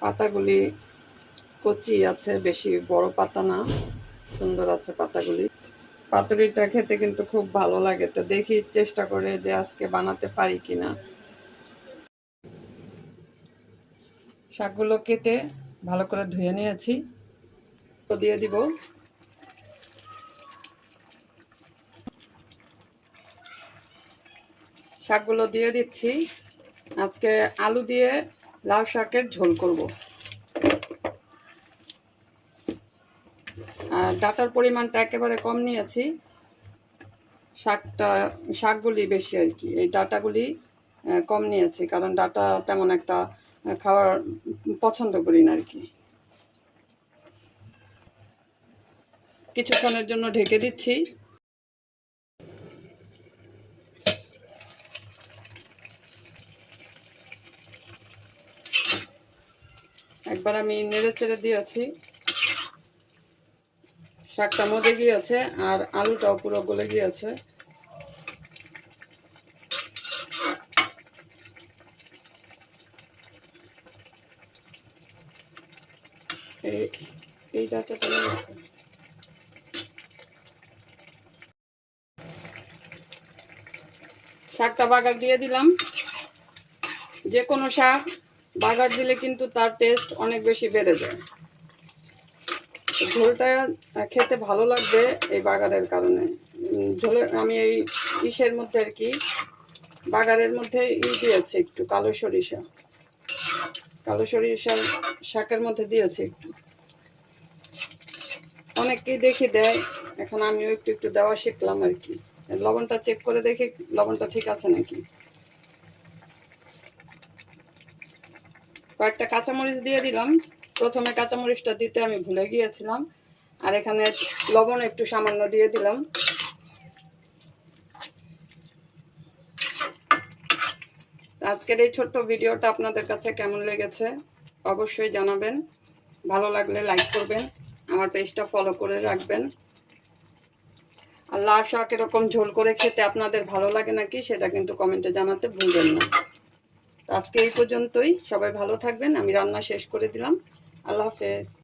পাতাগুলি কচি আছে, বেশি বড় পাতা না, সুন্দর আছে পাতাগুলি। পাতুরিটা খেতে কিন্তু খুব ভালো লাগে, তো দেখি চেষ্টা করে যে আজকে বানাতে পারি কিনা। শাকগুলো কেটে ভালো করে ধুয়ে নিয়েছি, তো দিয়ে দিব। শাকগুলো দিয়ে দিচ্ছি। আজকে আলু দিয়ে লাউ শাকের ঝোল করব। আর ডাটার পরিমাণটা একেবারে কম নিয়েছি, শাকগুলি বেশি আর কি। এই ডাটাগুলি কম নিয়েছি, কারণ ডাটা তেমন একটা খাওয়ার পছন্দ করি না আর কি। কিছুক্ষণের জন্য ঢেকে দিচ্ছি। একবার আমি নেড়ে চেড়ে দিয়েছি, শাকটা মজে গিয়েছে আর আলুটাও পুরো গলে গিয়েছে। এই ডাটাটা শাকটা বাগার দিয়ে দিলাম। যে কোনো শাক বাগার দিলে কিন্তু তার টেস্ট অনেক বেশি বেড়ে যায়। ঝোলটা খেতে ভালো লাগবে এই বাগারের কারণে। ঝোলে আমি এই ইসের মধ্যে আর কি, বাগারের মধ্যে দিয়েছি একটু কালো সরিষা শাকের মধ্যে দিয়েছি একটু। অনেককেই দেখি দেয়, এখন আমিও একটু একটু দেওয়া শিখলাম আর কি। লবণটা চেক করে দেখি লবণটা ঠিক আছে নাকি। কয়েকটা কাঁচামরিচ দিয়ে দিলাম। প্রথমে কাঁচামরিচটা দিতে আমি ভুলে গিয়েছিলাম, আর এখানে লবণ একটু সামান্য দিয়ে দিলাম। আজকের এই ছোট্ট ভিডিওটা আপনাদের কাছে কেমন লেগেছে অবশ্যই জানাবেন। ভালো লাগলে লাইক করবেন, আমার পেজটা ফলো করে রাখবেন। আর লাউ শাক এরকম ঝোল করে খেতে আপনাদের ভালো লাগে নাকি সেটা কিন্তু কমেন্টে জানাতে ভুলবেন না। আজকে এই পর্যন্তই, সবাই ভালো থাকবেন। আমি রান্না শেষ করে দিলাম। আল্লাহ হাফেজ।